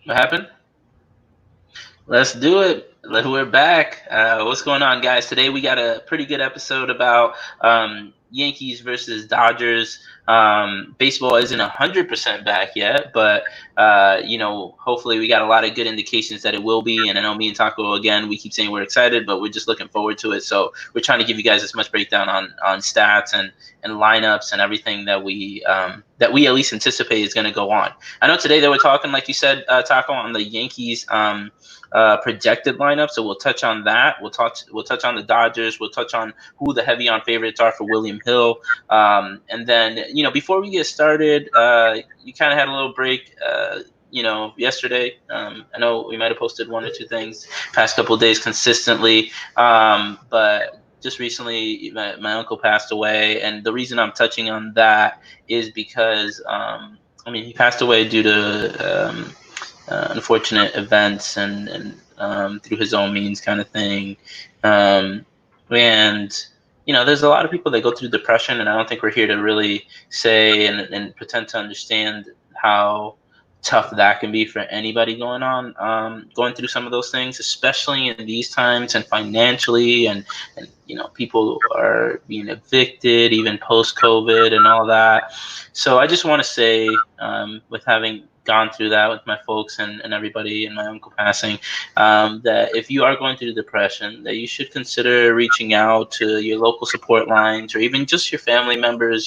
What happened? Let's do it. We're back. What's going on, guys? Today we got a pretty good episode about Yankees versus Dodgers. Baseball isn't 100% back yet, but hopefully we got a lot of good indications that it will be. And I know me and Taco again, we keep saying we're excited, but we're just looking forward to it. So we're trying to give you guys as much breakdown on stats and lineups and everything that we at least anticipate is going to go on. I know today they were talking, like you said, Taco, on the Yankees. Projected lineup. So we'll touch on that. We'll touch on the Dodgers. We'll touch on who the heavy on favorites are for William Hill. And then before we get started, you kind of had a little break. Yesterday. I know we might have posted one or two things past couple of days consistently, but just recently my uncle passed away, and the reason I'm touching on that is because he passed away due to unfortunate events and through his own means kind of thing. And there's a lot of people that go through depression, and I don't think we're here to really say and pretend to understand how tough that can be for anybody going through some of those things, especially in these times and financially, and people are being evicted even post COVID and all that. So I just want to say, with having gone through that with my folks and everybody and my uncle passing, that if you are going through depression, that you should consider reaching out to your local support lines or even just your family members,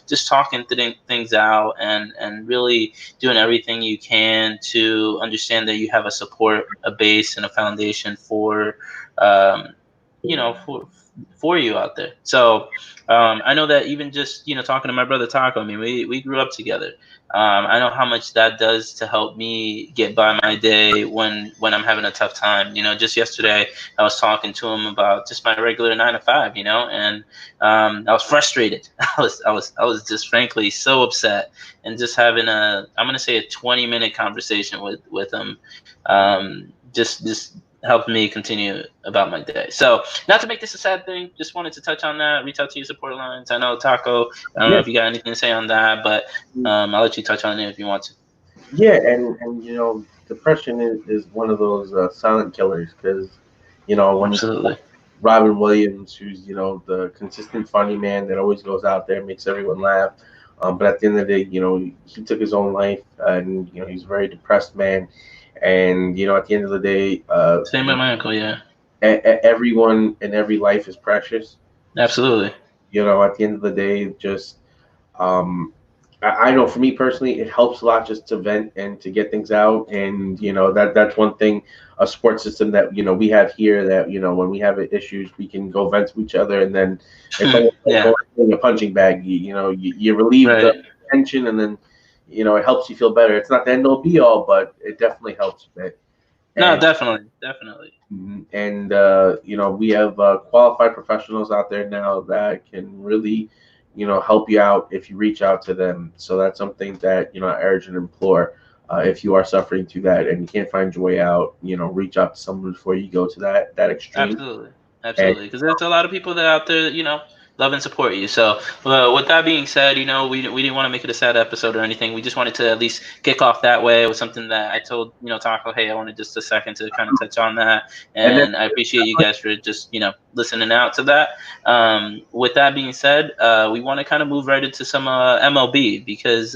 just talking things out and really doing everything you can to understand that you have a base and a foundation um, for you out there. So I know that even just talking to my brother Taco, I mean, we grew up together. I know how much that does to help me get by my day when I'm having a tough time. Just yesterday I was talking to him about just my regular 9 to 5, and I was frustrated. I was just frankly so upset, and just having I'm gonna say a 20-minute conversation with him, just helped me continue about my day. So, not to make this a sad thing, just wanted to touch on that. Reach out to your support lines. I know Taco. I don't know Yeah, if you got anything to say on that, but I'll let you touch on it if you want to. yeah, and depression is one of those silent killers because when you Absolutely. Robin Williams, who's the consistent funny man that always goes out there and makes everyone laugh, but at the end of the day, he took his own life, and he's a very depressed man, and at the end of the day, Same with my uncle. Yeah. everyone and every life is precious. So Absolutely. at the end of the day, just um, I know for me personally, it helps a lot just to vent and to get things out. And that's one thing, a support system that we have here. That when we have issues, we can go vent to each other, and then it's almost like Yeah. going in a punching bag. You relieve the Right. tension, and then it helps you feel better. It's not the end all be all, but it definitely helps a bit. No, And definitely, definitely. we have qualified professionals out there now that can really help you out if you reach out to them. So that's something that I urge and implore. If you are suffering through that and you can't find your way out, reach out to someone before you go to that extreme. Absolutely, And absolutely. Because there's a lot of people that out there, love and support you. So, with that being said, we didn't want to make it a sad episode or anything. We just wanted to at least kick off that way. It was something that I told Taco, hey, I wanted just a second to kind of touch on that, and then and I appreciate you guys for just listening out to that. With that being said, we want to kind of move right into some MLB because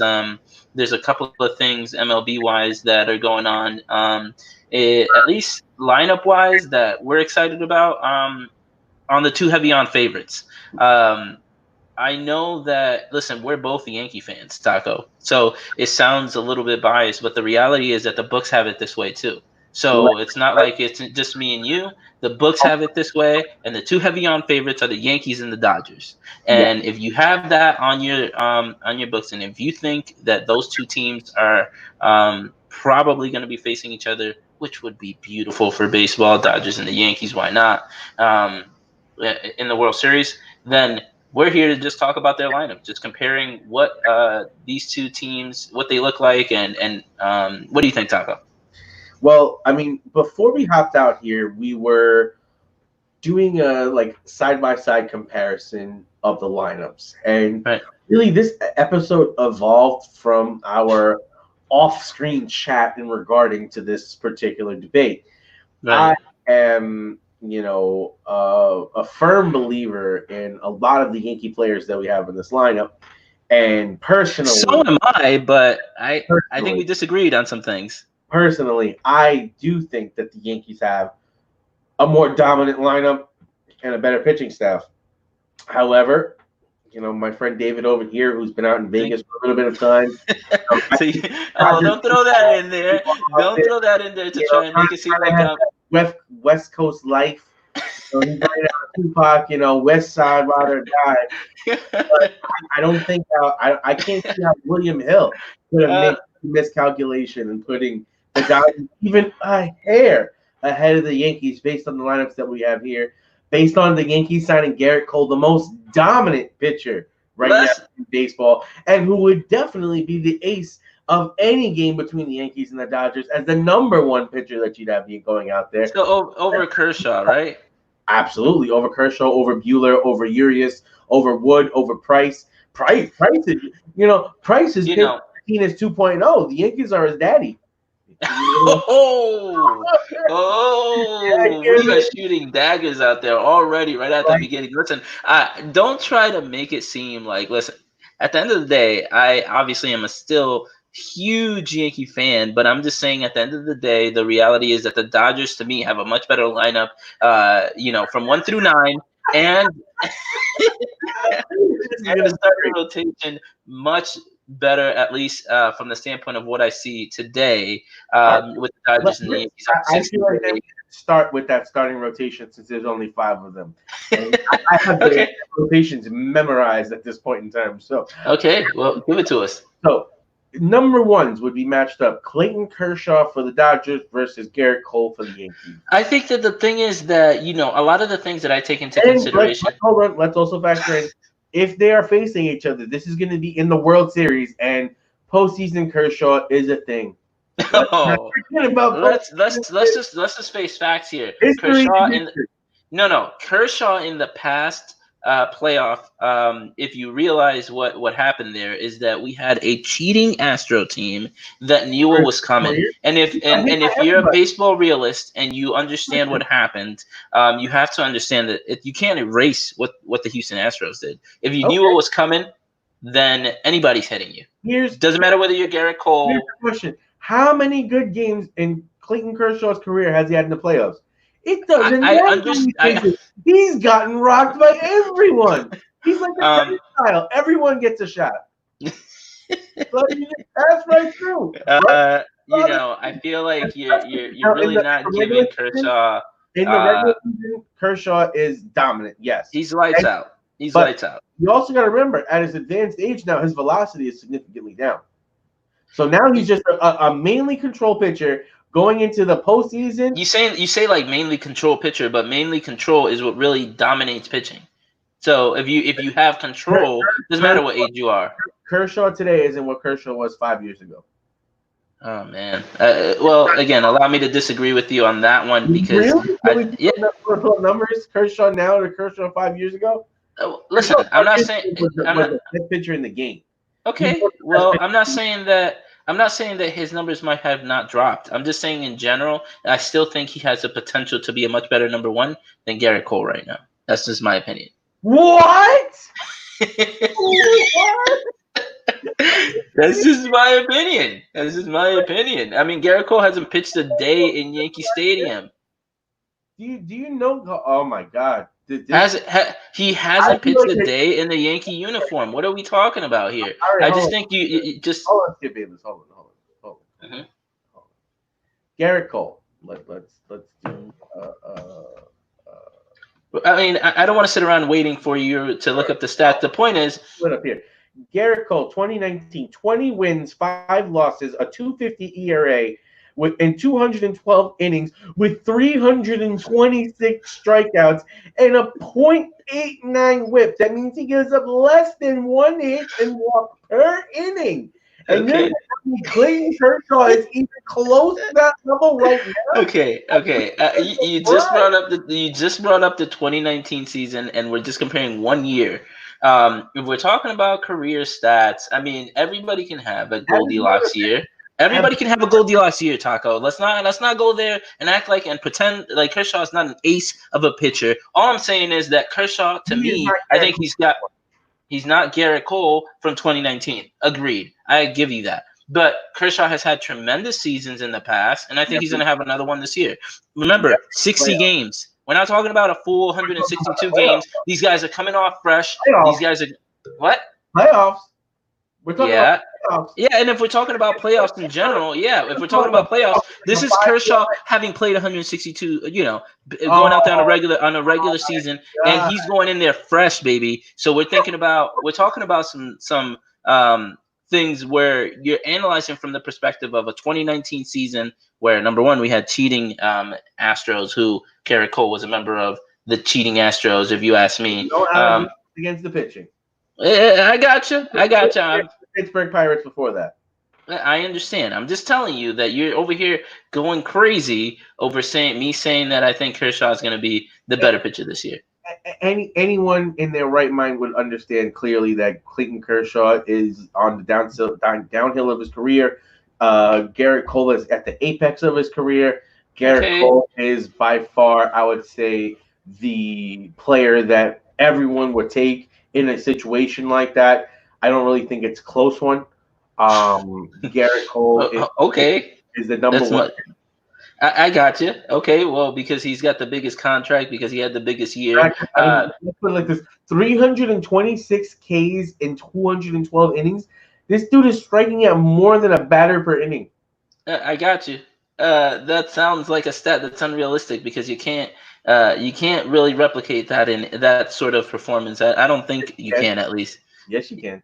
there's a couple of things MLB wise that are going on. At least lineup wise that we're excited about, on the two heavy on favorites. Um, I know that, listen, we're both Yankee fans, Taco. So it sounds a little bit biased, but the reality is that the books have it this way too. So it's not like it's just me and you. The books have it this way, and the two heavy on favorites are the Yankees and the Dodgers. yeah, And if you have that on your books, and if you think that those two teams are probably going to be facing each other, which would be beautiful for baseball, Dodgers and the Yankees, why not? Um, in the World Series, then we're here to just talk about their lineup, just comparing what these two teams, what they look like, and what do you think, Taco? well, I mean, before we hopped out here, we were doing a like side by side comparison of the lineups, and Right. really this episode evolved from our off-screen chat in regarding to this particular debate. Right. I am, a firm believer in a lot of the Yankee players that we have in this lineup. And So am I, but I think we personally, disagreed on some things. I do think that the Yankees have a more dominant lineup and a better pitching staff. However, my friend David over here, who's been out in Vegas for a little bit of time. So don't throw that in there. Don't throw that in there to try and make it seem like I'm West Coast life. So he's right out Tupac, West Side ride or die. But I don't think I can't see how William Hill could have made a miscalculation in putting the Dodgers even a hair ahead of the Yankees based on the lineups that we have here. Based on the Yankees signing Garrett Cole, the most dominant pitcher now in baseball, and who would definitely be the ace of any game between the Yankees and the Dodgers as the number one pitcher that you'd have going out there. So over Kershaw, right? Absolutely. Over Kershaw, over Buehler, over Urias, over Wood, over Price. Price is, Price is 2.0. The Yankees are his daddy. We are shooting daggers out there already right at the beginning. Listen, don't try to make it seem like, listen, at the end of the day, I obviously am a still huge Yankee fan, but I'm just saying at the end of the day, the reality is that the Dodgers to me have a much better lineup, from 1 through 9, and and the starting rotation much better, at least from the standpoint of what I see today with the Dodgers and the Yankees. I feel like they start with that starting rotation since there's only 5 of them. And I have the rotations memorized at this point in time. So okay, well, give it to us. So number ones would be matched up: Clayton Kershaw for the Dodgers versus Garrett Cole for the Yankees. I think that the thing is that a lot of the things that I take into consideration. Let's also factor in, if they are facing each other, this is going to be in the World Series, and postseason Kershaw is a thing. Let's just face facts here. Kershaw in the past playoff. If you realize what happened there is that we had a cheating Astro team that knew what was coming. And if you're a baseball realist and you understand what happened, you have to understand that you can't erase what the Houston Astros did. If you knew what was coming, then anybody's hitting you. Doesn't matter whether you're Garrett Cole. Here's the question: how many good games in Clayton Kershaw's career has he had in the playoffs? It doesn't matter. He's gotten rocked by everyone. He's like a style. Everyone gets a shot. That's right through. I feel like you're really not giving Kershaw. In the regular season, Kershaw is dominant. Yes, he's lights out. Lights out. You also got to remember, at his advanced age now, his velocity is significantly down. So now he's just a mainly control pitcher. Going into the postseason, you say like mainly control pitcher, but mainly control is what really dominates pitching. So if you have control, doesn't matter what age you are. Kershaw today isn't what Kershaw was 5 years ago. Oh man. Well, again, allow me to disagree with you on that one because numbers Kershaw now to Kershaw 5 years ago. Listen, I'm not saying I'm not the best pitcher in the game. Okay, well, I'm not saying that his numbers might have not dropped. I'm just saying in general, I still think he has the potential to be a much better number one than Garrett Cole right now. That's just my opinion. What? That's just my opinion. I mean, Garrett Cole hasn't pitched a day in Yankee Stadium. Do you know? Oh my God! He hasn't pitched a day in the Yankee uniform. What are we talking about here? Right, I just think you just hold on, Skip Bayless. Hold on. Mm-hmm. Garrett Cole. Let's do. I mean, I don't want to sit around waiting for you to look up the stats. The point is, put up here. Garrett Cole, 2019, 20 wins, 5 losses, a 2.50 ERA. In 212 innings with 326 strikeouts and a .89 whip. That means he gives up less than 1 hit and walk per inning. And then Clayton Kershaw is even close to that level right now. Okay. You just brought up the 2019 season, and we're just comparing 1 year. If we're talking about career stats, I mean, everybody can have a Goldilocks year. Everybody can have a Goldilocks year, Taco. Let's not go there and act like and pretend like Kershaw is not an ace of a pitcher. All I'm saying is that Kershaw, to me, I think he's not Garrett Cole from 2019. Agreed. I give you that. But Kershaw has had tremendous seasons in the past, and I think he's going to have another one this year. Remember, 60 games. We're not talking about a full 162 games. These guys are coming off fresh. These guys are what? Playoffs. We're talking about playoffs. Yeah, and if we're talking about playoffs in general, if we're talking about playoffs, this is Kershaw having played 162, going out there on a regular season, and he's going in there fresh, baby. So we're talking about some things where you're analyzing from the perspective of a 2019 season where, number one, we had cheating Astros, who Garrett Cole was a member of the cheating Astros, if you ask me. No against the pitching. I got you. Pittsburgh Pirates before that. I understand. I'm just telling you that you're over here going crazy over saying that I think Kershaw is going to be the better pitcher this year. Anyone in their right mind would understand clearly that Clayton Kershaw is on the downhill of his career. Garrett Cole is at the apex of his career. Garrett Cole is by far, I would say, the player that everyone would take in a situation like that. I don't really think it's a close one. Garrett Cole is the number one. I got you. Okay, well, because he's got the biggest contract, because he had the biggest year. Let's put it like this: 326 Ks in 212 innings. This dude is striking out more than a batter per inning. I got you. That sounds like a stat that's unrealistic because you can't really replicate that in that sort of performance. I don't think you can, at least. Yes, you can.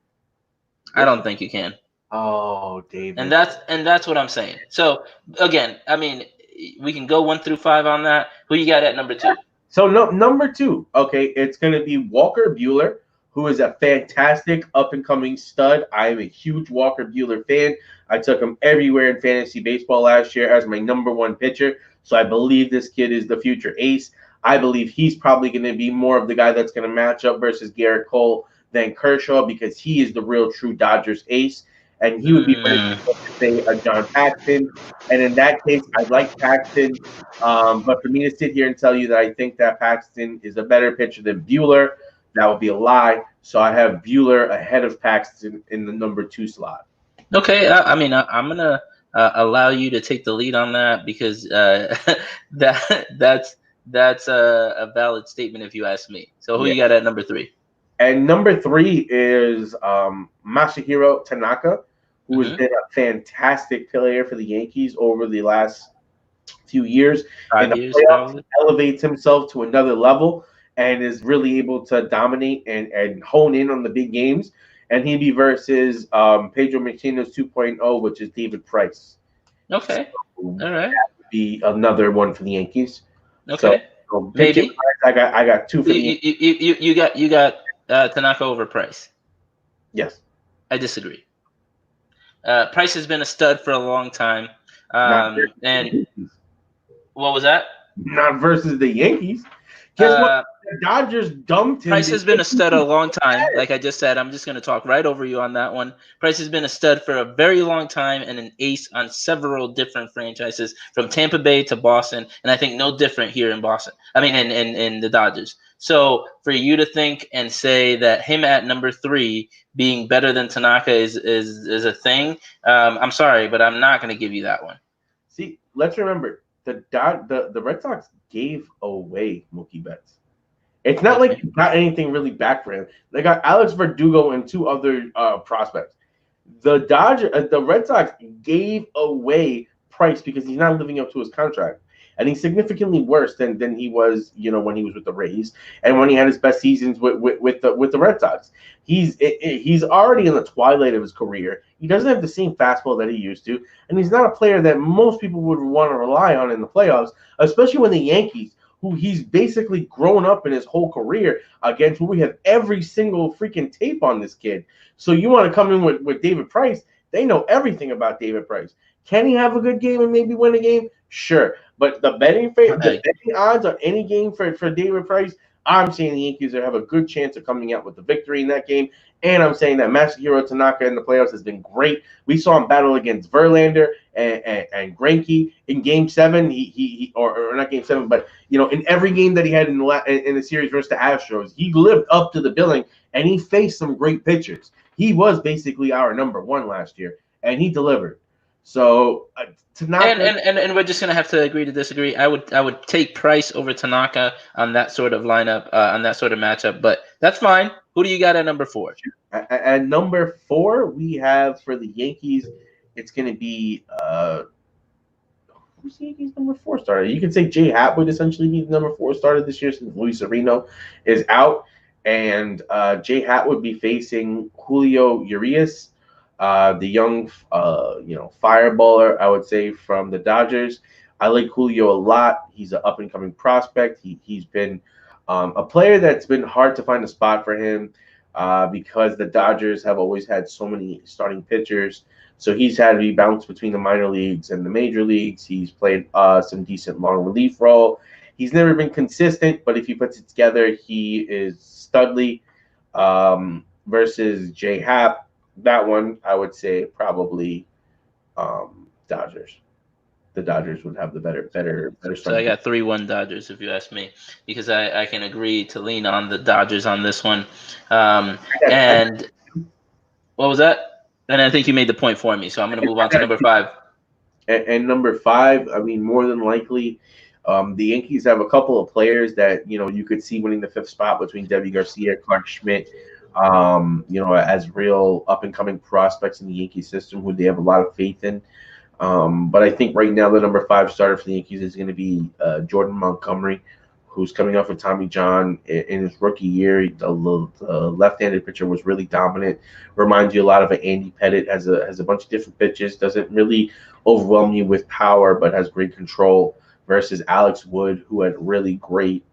I don't think you can. Oh, David. And that's what I'm saying. So again, I mean, we can go 1 through 5 on that. Who you got at number 2? So number 2, okay, it's going to be Walker Buehler, who is a fantastic up-and-coming stud. I am a huge Walker Buehler fan. I took him everywhere in fantasy baseball last year as my number 1 pitcher. So I believe this kid is the future ace. I believe he's probably going to be more of the guy that's going to match up versus Garrett Cole than Kershaw because he is the real true Dodgers ace. And he would be better to say a John Paxton. And in that case, I like Paxton. But for me to sit here and tell you that I think that Paxton is a better pitcher than Buehler, that would be a lie. So I have Buehler ahead of Paxton in the number 2 slot. Okay, I'm gonna allow you to take the lead on that because that's a valid statement if you ask me. So who you got at number 3? And number 3 is Masahiro Tanaka, who has been a fantastic player for the Yankees over the last few years. 5 years, elevates himself to another level and is really able to dominate and hone in on the big games. And he'd be versus Pedro Martinez 2.0, which is David Price. Okay. All right. That would be another one for the Yankees. Okay. So maybe I got 2 for the Yankees. You got Tanaka over Price. Yes. I disagree. Price has been a stud for a long time. And what was that? Not versus the Yankees. Guess what? The Dodgers dumped him. Price has been a stud a long time. Like I just said, I'm just going to talk right over you on that one. Price has been a stud for a very long time and an ace on several different franchises from Tampa Bay to Boston. And I think no different here in Boston. I mean, in the Dodgers. So for you to think and say that him at number 3 being better than Tanaka is a thing, I'm sorry, but I'm not going to give you that one. See, let's remember the Red Sox gave away Mookie Betts. It's not like he got anything really back for him. They got Alex Verdugo and 2 other prospects. The Red Sox gave away Price because he's not living up to his contract. And he's significantly worse than he was, when he was with the Rays and when he had his best seasons with the Red Sox. He's already in the twilight of his career. He doesn't have the same fastball that he used to, and he's not a player that most people would want to rely on in the playoffs, especially when the Yankees, who he's basically grown up in his whole career against, who we have every single freaking tape on this kid. So you want to come in with David Price? They know everything about David Price. Can he have a good game and maybe win a game? Sure. But the betting odds on any game for David Price, I'm saying the Yankees have a good chance of coming out with the victory in that game. And I'm saying that Masahiro Tanaka in the playoffs has been great. We saw him battle against Verlander and Greinke in Game 7. Or not Game 7, but in every game that he had in the series versus the Astros, he lived up to the billing and he faced some great pitchers. He was basically our number one last year, and he delivered. So and we're just gonna have to agree to disagree. I would take Price over Tanaka on that sort of lineup, on that sort of matchup, but that's fine. Who do you got at number 4? At number 4, we have for the Yankees, it's going to be who's the Yankees number 4 starter? You can say Jay Happ would essentially be the number 4 starter this year since Luis Sereno is out, and Jay Happ would be facing Julio Urias, the young fireballer, I would say, from the Dodgers. I like Julio a lot. He's an up and coming prospect. He's been a player that's been hard to find a spot for him because the Dodgers have always had so many starting pitchers. So he's had to be bounced between the minor leagues and the major leagues. He's played some decent long relief role. He's never been consistent, but if he puts it together, he is studly. Versus Jay Happ, that one I would say probably Dodgers. The Dodgers would have the better So I got 3-1 Dodgers, if you ask me, because I can agree to lean on the Dodgers on this one. And what was that? And I think you made the point for me, so I'm going to move on to number 5. And number 5, I mean, more than likely, the Yankees have a couple of players that you could see winning the 5th spot between Debbie Garcia, Clark Schmidt, as real up and coming prospects in the Yankee system who they have a lot of faith in. But I think right now the number 5 starter for the Yankees is going to be Jordan Montgomery, who's coming off of Tommy John in his rookie year. The left-handed pitcher was really dominant. Reminds you a lot of an Andy Pettitte. Has a bunch of different pitches. Doesn't really overwhelm you with power, but has great control. Versus Alex Wood, who had really great,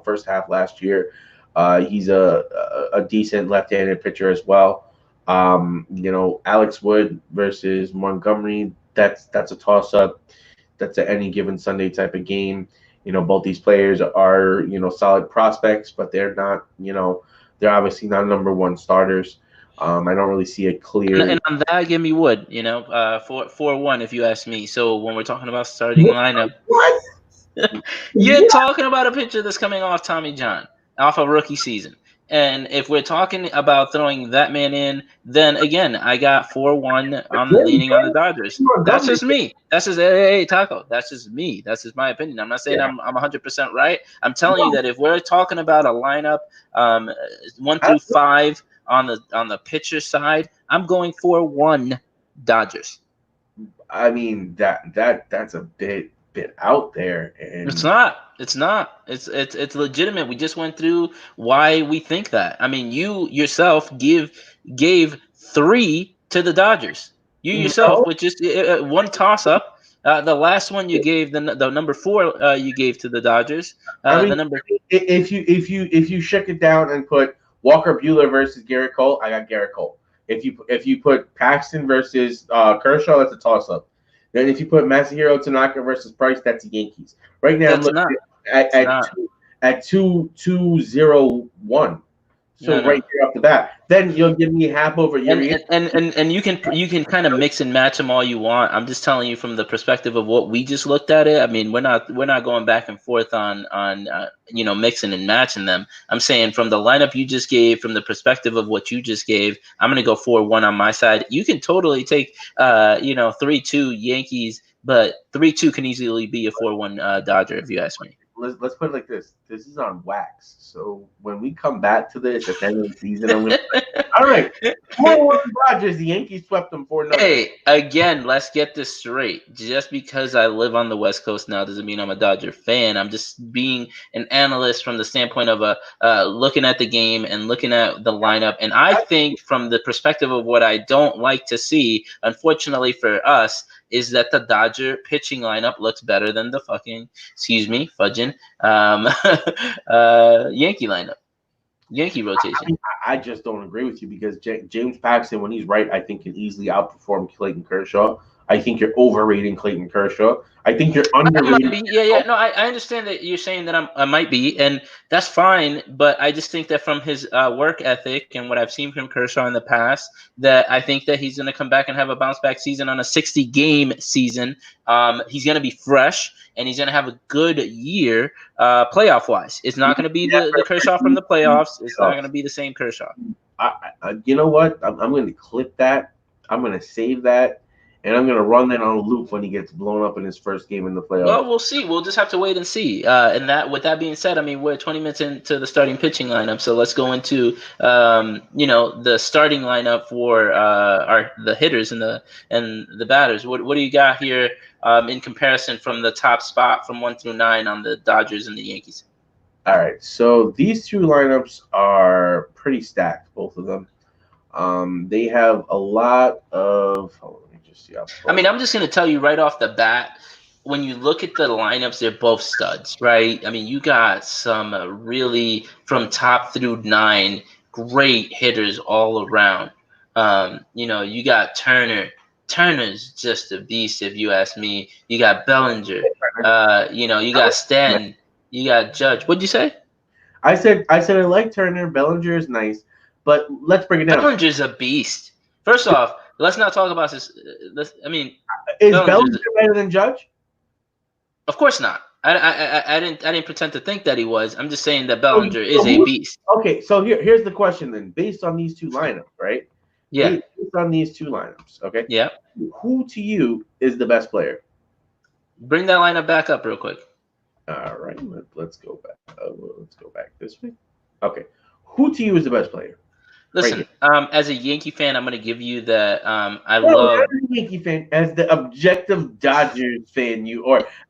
first half last year. He's a decent left-handed pitcher as well. Alex Wood versus Montgomery. That's a toss-up. That's an any given Sunday type of game. Both these players are, solid prospects, but they're not, they're obviously not number 1 starters. I don't really see a clear. And on that, give me Wood, 4-1 if you ask me. So when we're talking about starting lineup, What? you're talking about a pitcher that's coming off Tommy John, off a rookie season. And if we're talking about throwing that man in, then again, I got 4-1 on the leaning on the Dodgers. That's just me. That's just hey Taco. That's just me. That's just my opinion. I'm not saying I'm 100% right. I'm telling you that if we're talking about a lineup 1 through 5 on the pitcher side, I'm going 4-1 Dodgers. I mean that's a bit out there, and It's not. It's legitimate. We just went through why we think that. I mean, you yourself gave 3 to the Dodgers. You yourself, with just one toss up. The last one you gave the number 4 you gave to the Dodgers. The number if you shook it down and put Walker Buehler versus Garrett Cole, I got Garrett Cole. If you put Paxton versus Kershaw, that's a toss up. Then if you put Masahiro Tanaka versus Price, that's the Yankees. Right now, I'm looking at 2-2-0-1. So right there off the bat, then you'll give me half over Urias. And you can kind of mix and match them all you want. I'm just telling you from the perspective of what we just looked at it. I mean, we're not going back and forth on mixing and matching them. I'm saying from the lineup you just gave, from the perspective of what you just gave, I'm gonna go 4-1 on my side. You can totally take 3-2 Yankees, but 3-2 can easily be a 4-1 Dodger if you ask me. Let's put it like this. This is on wax. So when we come back to this at the end of the season, I'm going to say, all right, 4-1 Dodgers. The Yankees swept them 4-0. Hey, again, let's get this straight. Just because I live on the West Coast now doesn't mean I'm a Dodger fan. I'm just being an analyst from the standpoint of looking at the game and looking at the lineup. And I think from the perspective of what I don't like to see, unfortunately for us, is that the Dodger pitching lineup looks better than the fudging Yankee lineup, Yankee rotation. I just don't agree with you because James Paxton, when he's right, I think can easily outperform Clayton Kershaw. I think you're overrating Clayton Kershaw. I think you're I might underrating. be. Yeah, yeah. No, I understand that you're saying that I might be, and that's fine. But I just think that from his work ethic and what I've seen from Kershaw in the past, that I think that he's going to come back and have a bounce back season on a 60 game season. He's going to be fresh and he's going to have a good year playoff wise. It's not going to be the Kershaw from the playoffs. It's not going to be the same Kershaw. You know what? I'm going to clip that. I'm going to save that. And I'm going to run that on loop when he gets blown up in his first game in the playoffs. Well, we'll see. We'll just have to wait and see. And that, with that being said, I mean, we're 20 minutes into the starting pitching lineup, so let's go into the starting lineup for the hitters and the batters. What do you got here in comparison from the top spot from 1 through 9 on the Dodgers and the Yankees? All right, so these two lineups are pretty stacked, both of them. They have a lot of. Hold on, let me just see. I mean, I'm just going to tell you right off the bat, when you look at the lineups, they're both studs, right? I mean, you got some really, from top through 9, great hitters all around. You got Turner. Turner's just a beast, if you ask me. You got Bellinger. You got Stanton. You got Judge. What'd you say? I said I like Turner. Bellinger is nice, but let's break it down. Bellinger's a beast. First off, let's not talk about this. Is Bellinger better than Judge? Of course not. I didn't pretend to think that he was. I'm just saying that Bellinger is a beast. Okay, so here's the question then. Based on these two lineups, right? Yeah. Based on these two lineups, okay? Yeah. Who to you is the best player? Bring that lineup back up real quick. All right, let's go back. Let's go back this way. Okay, who to you is the best player? Listen, as a Yankee fan, I'm going to give you that. Love as a Yankee fan, as the objective Dodgers fan,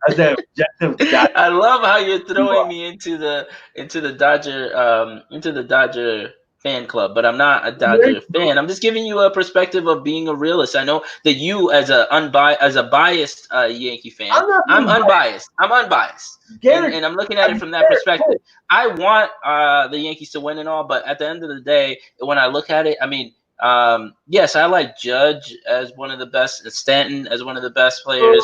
as the objective. I love how you're throwing me into the Dodger fan club, but I'm not a Dodger fan. I'm just giving you a perspective of being a realist. I know that you, as a biased Yankee fan, I'm unbiased. I'm unbiased, and I'm looking at it from that perspective. I want the Yankees to win and all, but at the end of the day, when I look at it, I mean, yes, I like Judge as one of the best, Stanton as one of the best players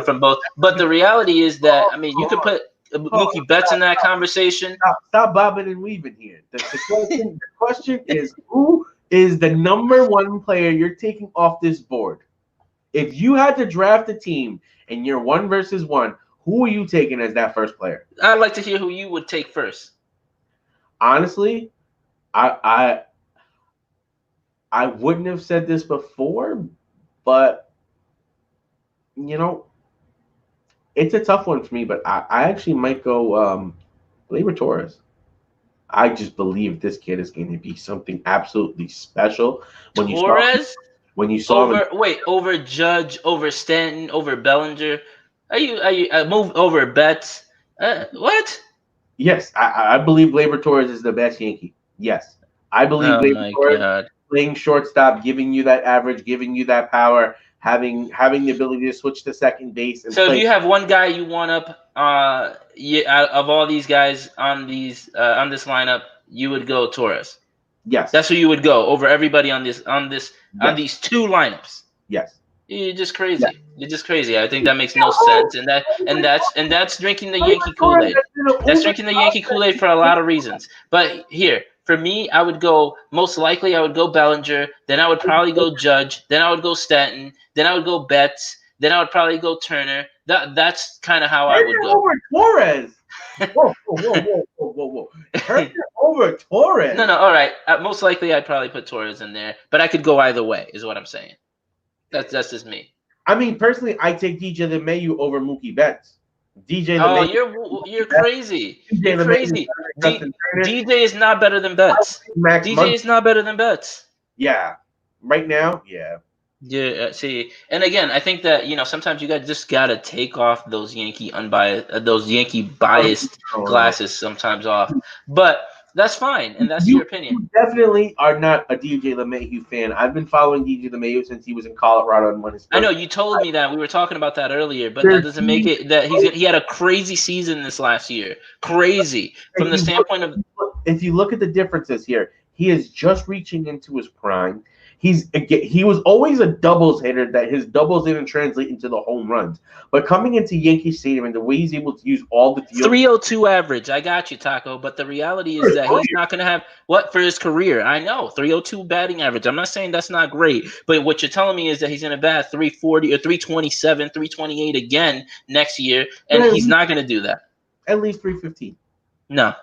from both. But the reality is that, I mean, you could put Mookie Betts in that conversation. Stop bobbing and weaving here. The question is, who is the number one player you're taking off this board? If you had to draft a team and you're 1 versus 1, who are you taking as that first player? I'd like to hear who you would take first. Honestly, I wouldn't have said this before, but it's a tough one for me. But I actually might go Gleyber Torres. I just believe this kid is going to be something absolutely special. When you saw him, over Judge, over Stanton, over Bellinger. Are you move over Betts? What? Yes, I believe Gleyber Torres is the best Yankee. Yes, I believe Gleyber Torres playing shortstop, giving you that average, giving you that power, having the ability to switch to second base. And so if you have one guy you want up, out of all these guys on this lineup, you would go Torres. Yes, that's who you would go over everybody on these two lineups. Yes. You're just crazy. Yeah. You're just crazy. I think that makes no sense, and that's drinking the Yankee Kool-Aid. That's drinking the Yankee Kool-Aid for a lot of reasons. But here, for me, I would go Bellinger. Then I would probably go Judge. Then I would go Stanton. Then I would go Betts. Then I would probably go Turner. That's kind of how I would go. Over Torres. Whoa. Turner over Torres. No. All right. Most likely, I'd probably put Torres in there, but I could go either way. Is what I'm saying. That's just me. I mean, personally, I take DJ LeMahieu over Mookie Betts. You're crazy. You're crazy. DJ is not better than Betts. DJ is not better than Betts. Yeah. Right now, yeah. Yeah. See, and again, I think that sometimes you just gotta take off those Yankee biased glasses sometimes off, but. That's fine, and that's your opinion. You definitely are not a DJ LeMahieu fan. I've been following DJ LeMahieu since he was in Colorado and won his. I know you told me that. We were talking about that earlier, but that doesn't make it that he had a crazy season this last year. Crazy from the standpoint of. If you look at the differences here, he is just reaching into his prime. he was always a doubles hitter that his doubles didn't translate into the home runs. But coming into Yankee Stadium and the way he's able to use all the field, 302 average. I got you, Taco. But the reality is that he's not going to have what for his career. I know 302 batting average. I'm not saying that's not great, but what you're telling me is that he's going to bat 340 or 327, 328 again next year, and he's not going to do that. At least 315. No,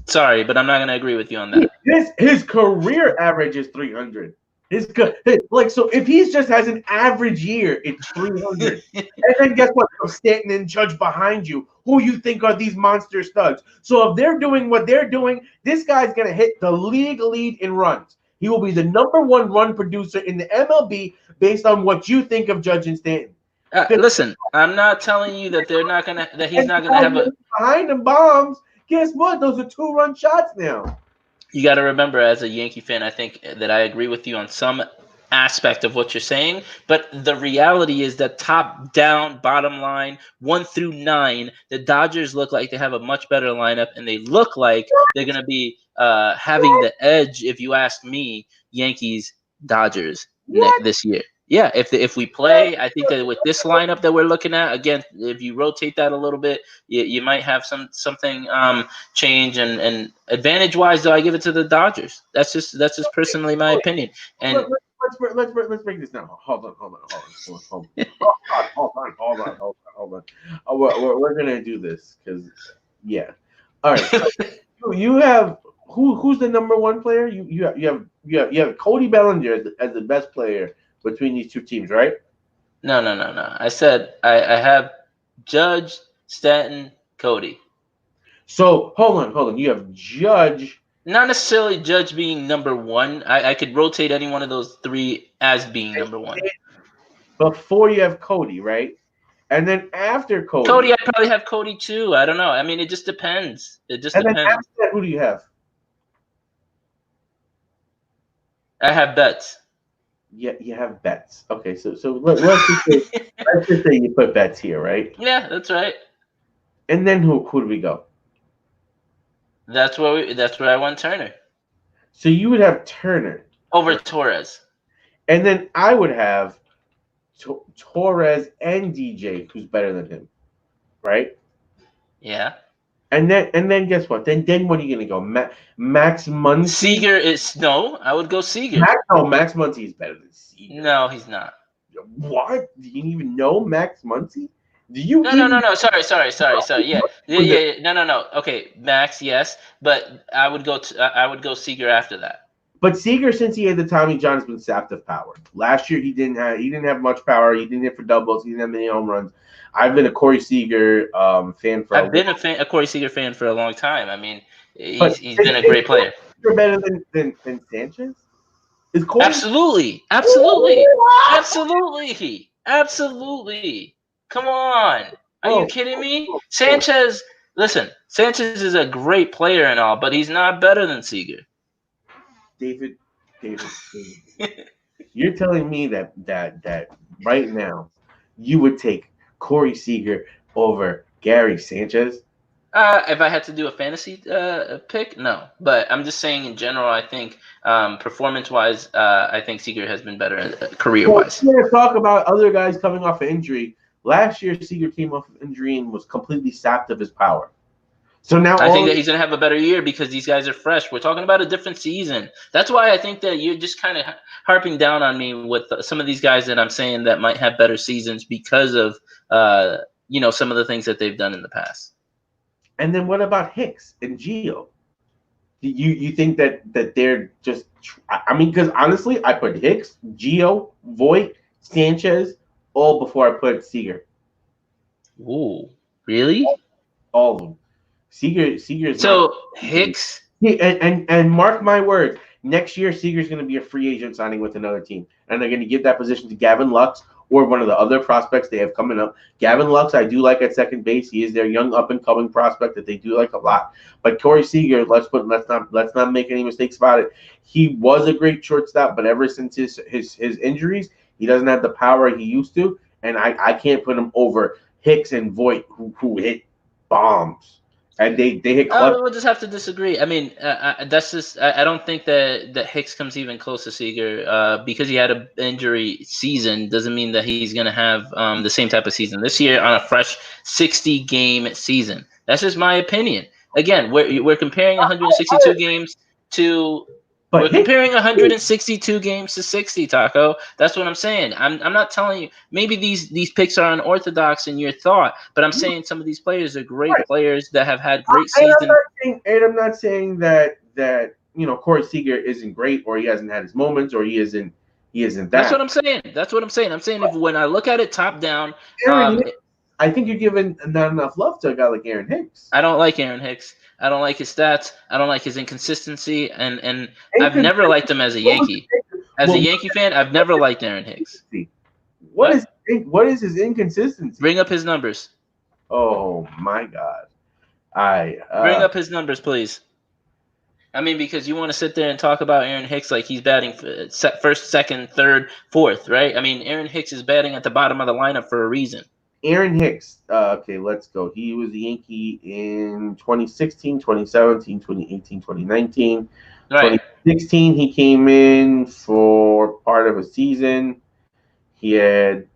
sorry, but I'm not going to agree with you on that. His career average is 300. So if he just has an average year, it's 300. And then guess what? Stanton and Judge behind you, who you think are these monster studs. So if they're doing what they're doing, this guy's going to hit the league lead in runs. He will be the #1 run producer in the MLB based on what you think of Judge and Stanton. Listen, I'm not telling you that he's not gonna have a behind them bombs. Guess what? Those are 2-run shots now. You got to remember, as a Yankee fan, I think that I agree with you on some aspect of what you're saying, but the reality is that top down, bottom line, 1 through 9, the Dodgers look like they have a much better lineup, and they look like they're going to be having the edge, if you ask me, Yankees, Dodgers this year. Yeah, if we play, I think that with this lineup that we're looking at, again, if you rotate that a little bit, you might have something change. And advantage-wise, though, I give it to the Dodgers. That's just personally my opinion. And let's break this down. Hold on. We're gonna do this because All right. So you have who's the #1 player? You have Cody Bellinger as the best player between these two teams, right? No. I said I have Judge, Stanton, Cody. So hold on. You have Judge. Not necessarily Judge being #1. I could rotate any one of those 3 as being #1. Before you have Cody, right? And then after Cody, I probably have Cody too. I don't know. I mean, it just depends. Depends. Then after that, who do you have? I have Betts. Yeah, you have Betts. Okay, so let's just say you put Betts here, right? Yeah, that's right. And then who do we go? That's where I want Turner. So you would have Turner over Torres, and then I would have Torres and DJ, who's better than him, right? Yeah. And then guess what? Then what are you gonna go? Max Muncy? Seager is no. I would go Seager. Max Muncy is better than Seager. No, he's not. What? Do you even know Max Muncy? Do you? No. Sorry. Yeah. No. Okay, Max, yes, but I would go Seager after that. But Seager, since he had the Tommy John, has been sapped of power. Last year he didn't have much power. He didn't hit for doubles. He didn't have many home runs. I've been a Corey Seager fan for. I've been a Corey Seager fan for a long time. I mean, he's been a great player. Better than Sanchez? Is Corey? Absolutely. Come on. Are you kidding me? Sanchez, listen, Sanchez is a great player and all, but he's not better than Seager. David. You're telling me that right now you would take Corey Seager over Gary Sanchez? If I had to do a fantasy pick, no. But I'm just saying in general, I think performance-wise, I think Seager has been better career-wise. We're going to talk about other guys coming off of injury. Last year, Seager came off of injury and was completely sapped of his power. So now I think that he's going to have a better year because these guys are fresh. We're talking about a different season. That's why I think that you're just kind of harping down on me with some of these guys that I'm saying that might have better seasons because of some of the things that they've done in the past. And then what about Hicks and Gio? You think that they're just – I mean, because honestly, I put Hicks, Gio, Voit, Sanchez all before I put Seager. Ooh, really? All of them. Seager's so Hicks and mark my words, next year Seager's going to be a free agent signing with another team, and they're going to give that position to Gavin Lux or one of the other prospects they have coming up. Gavin Lux, I do like at second base. He is their young up and coming prospect that they do like a lot. But Corey Seager, let's not make any mistakes about it. He was a great shortstop, but ever since his injuries, he doesn't have the power he used to, and I can't put him over Hicks and Voit who hit bombs. and they hit clutch. We'll just have to disagree. I mean, that's just. I don't think that Hicks comes even close to Seager. Because he had an injury season doesn't mean that he's going to have the same type of season this year on a fresh 60 game season. That's just my opinion. Again, we're comparing 162 games to. We're But Hicks, comparing 162 games to 60, Taco. That's what I'm saying. I'm not telling you. Maybe these picks are unorthodox in your thought, but I'm saying some of these players are great right. players that have had great And seasons. I'm not saying that Corey Seager isn't great, or he hasn't had his moments, or he isn't That's that. what I'm saying. That's what I'm saying. I'm saying if when I look at it top down, Aaron Hicks, I think you're giving not enough love to a guy like Aaron Hicks. I don't like Aaron Hicks. I don't like his stats. I don't like his inconsistency, and I've never liked him as a Yankee. As a Yankee fan, I've never liked Aaron Hicks. What is his inconsistency? Bring up his numbers. Oh my God! Bring up his numbers, please. I mean, because you want to sit there and talk about Aaron Hicks like he's batting first, second, third, fourth, right? I mean, Aaron Hicks is batting at the bottom of the lineup for a reason. Aaron Hicks. Okay, let's go. He was a Yankee in 2016, 2017, 2018, 2019. Right. 2016, he came in for part of a season. He had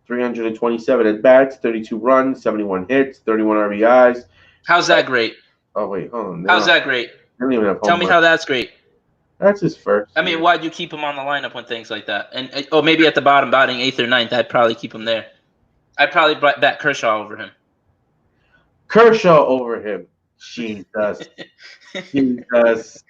327 at bats, 32 runs, 71 hits, 31 RBIs. How's that great? Oh, wait, hold on. How's that great? Tell me how that's great. That's his first. I mean, why'd you keep him on the lineup when things like that? And maybe at the bottom, batting 8th or 9th, I'd probably keep him there. I'd probably bat Kershaw over him. Kershaw over him. Jesus. Jesus.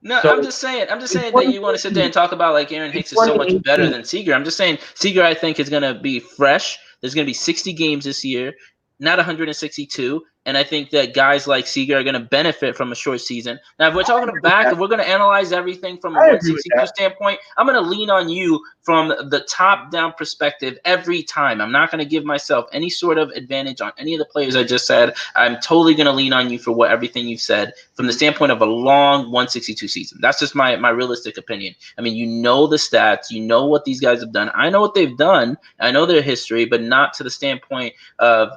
No, so, I'm just saying that you want to sit there and talk about like Aaron Hicks is so much better than Seager. I'm just saying Seager, I think, is going to be fresh. There's going to be 60 games this year, not 162. And I think that guys like Seager are going to benefit from a short season. Now, if we're talking back, if we're going to analyze everything from a 162 standpoint, I'm going to lean on you from the top-down perspective every time. I'm not going to give myself any sort of advantage on any of the players I just said. I'm totally going to lean on you for everything you've said from the standpoint of a long 162 season. That's just my realistic opinion. I mean, you know the stats. You know what these guys have done. I know what they've done. I know their history, but not to the standpoint of,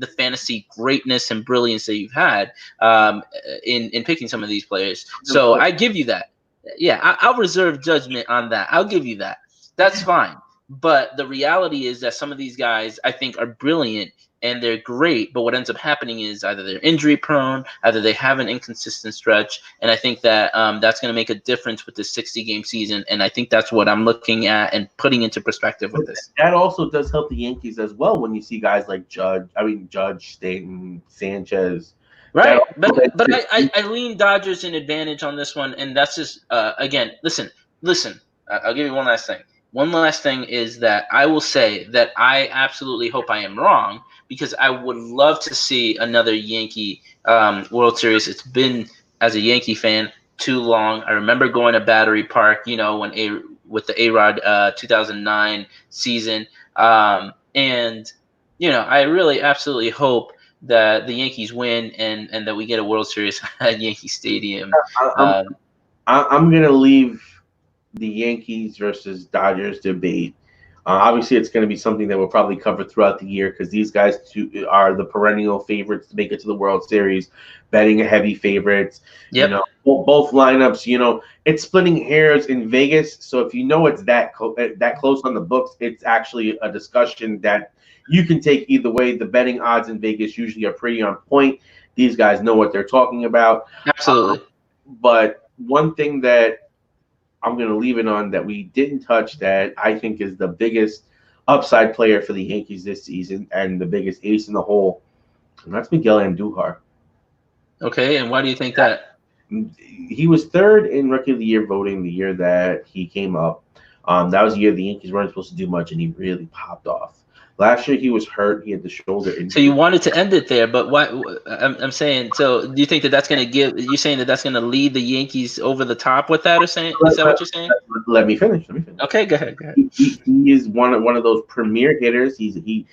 the fantasy greatness and brilliance that you've had in picking some of these players. So I give you that. Yeah, I'll reserve judgment on that. I'll give you that. That's fine. But the reality is that some of these guys, I think, are brilliant and they're great. But what ends up happening is either they're injury prone, either they have an inconsistent stretch. And I think that that's going to make a difference with this 60-game season. And I think that's what I'm looking at and putting into perspective with this. That also does help the Yankees as well when you see guys like Judge, Stanton, Sanchez. Right. But I lean Dodgers in advantage on this one. And that's just, again, listen, I'll give you one last thing. One last thing is that I will say that I absolutely hope I am wrong because I would love to see another Yankee World Series. It's been, as a Yankee fan, too long. I remember going to Battery Park, with the A-Rod 2009 season. And, I really absolutely hope that the Yankees win and that we get a World Series at Yankee Stadium. I'm going to leave the Yankees versus Dodgers debate. Obviously, it's going to be something that we'll probably cover throughout the year because these guys are the perennial favorites to make it to the World Series, betting heavy favorites. Yep. Both lineups. It's splitting hairs in Vegas. So if it's that close on the books, it's actually a discussion that you can take either way. The betting odds in Vegas usually are pretty on point. These guys know what they're talking about. Absolutely. But one thing that I'm going to leave it on that we didn't touch that I think is the biggest upside player for the Yankees this season and the biggest ace in the hole, and that's Miguel Andujar. Okay, and why do you think that? He was third in Rookie of the Year voting the year that he came up. That was the year the Yankees weren't supposed to do much, and he really popped off. Last year he was hurt. He had the shoulder injury. So you wanted to end it there, but why? I'm saying. So do you think that that's going to give? You're saying that that's going to lead the Yankees over the top with that, or saying? Is that what you're saying? Let me finish. Okay, go ahead. He is one of those premier hitters. He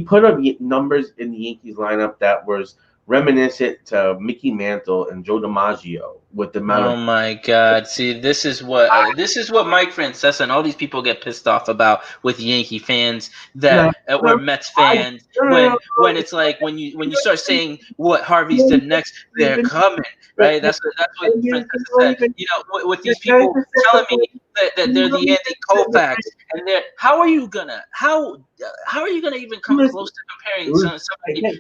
put up numbers in the Yankees lineup that was reminiscent to Mickey Mantle and Joe DiMaggio with the amount Oh of. my God! See, this is what Mike Francesa and all these people get pissed off about with Yankee fans No, that no, or Mets I, fans no, no, no, when it's like when you start saying what Harvey's did next, they're coming, right? That's what Francesa said. With these people telling me that they're the Andy Koufax, and how are you gonna even come close to comparing somebody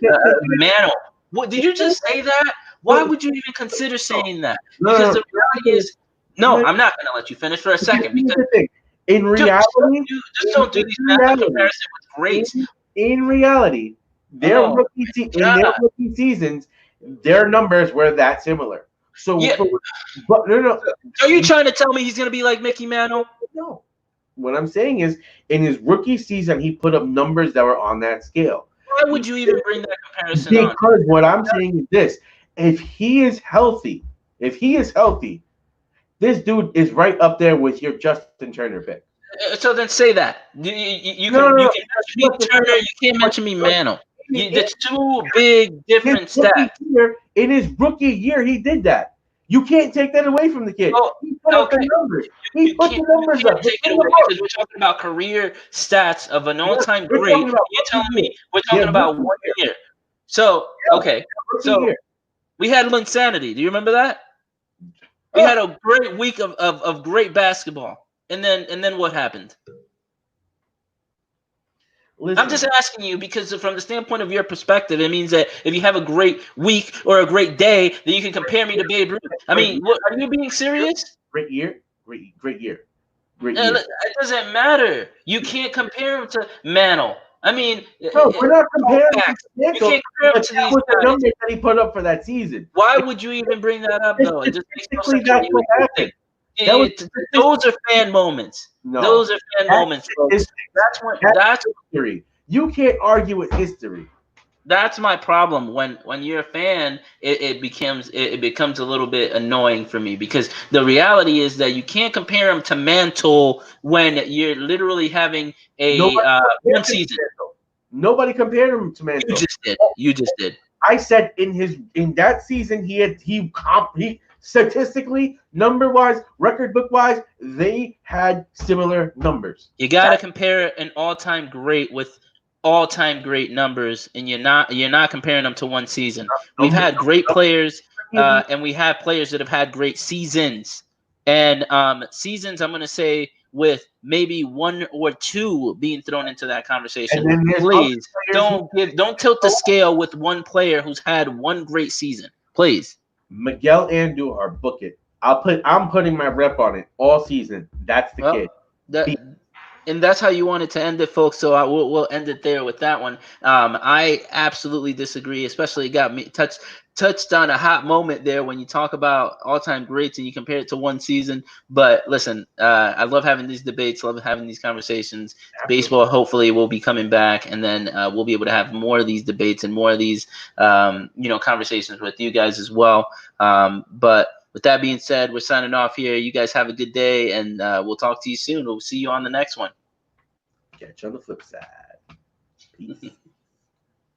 Mano? What did you just say that? Why would you even consider saying that? Because the reality is, no, I'm not going to let you finish for a second because in reality, just don't do these massive comparisons with greats. In reality, their Oh in my their God. rookie seasons, their numbers were that similar. So, Yeah. but no. Are you trying to tell me he's going to be like Mickey Mantle? No. What I'm saying is, in his rookie season, he put up numbers that were on that scale. Why would you even bring that comparison on? Because what I'm saying is this: if he is healthy, this dude is right up there with your Justin Turner pick. So then say that. You No, can no, no. mention me Turner. You can't mention me Mantle. That's two big different stats. In his rookie year, he did that. You can't take that away from the kid. Oh, He put up the okay. numbers. He put the numbers up. Take it away because we're talking about career stats of an all-time great. You're telling me we're talking about 1 year. So okay, so we had Linsanity. Do you remember that? We had a great week of great basketball, and then what happened? Listen, I'm just asking you because from the standpoint of your perspective, it means that if you have a great week or a great day, then you can compare me to Babe Ruth. I mean, are you being serious? Great year. It doesn't matter. You can't compare him to Mantle. I mean, no, we're not comparing him to Mantle. You can't compare him to these was the guys. numbers that he put up for that season. Why would you even bring that up, though? It just makes no sense. That's what happened. Those are fan moments. No, those are fan moments, folks. That's history. You can't argue with history. That's my problem. When you're a fan, it becomes a little bit annoying for me because the reality is that you can't compare him to Mantle when you're literally having a one season. Nobody compared him to Mantle. You just did. I said in that season he statistically, number wise, record book wise, they had similar numbers. You got to compare an all-time great with all-time great numbers, and you're not comparing them to one season. We've had great players, and we have players that have had great seasons. And seasons, I'm going to say, with maybe one or two being thrown into that conversation. Please don't tilt the scale with one player who's had one great season. Please. Miguel Andujar, book it. I'm putting my rep on it all season. That's the kid. And that's how you wanted to end it, folks. So we'll end it there with that one. I absolutely disagree. Especially got me touched on a hot moment there when you talk about all-time greats and you compare it to one season. But listen, I love having these debates, love having these conversations. Absolutely. Baseball hopefully will be coming back, and then we'll be able to have more of these debates and more of these conversations with you guys as well. But with that being said, we're signing off here. You guys have a good day, and we'll talk to you soon. We'll see you on the next one. Catch you on the flip side. Peace.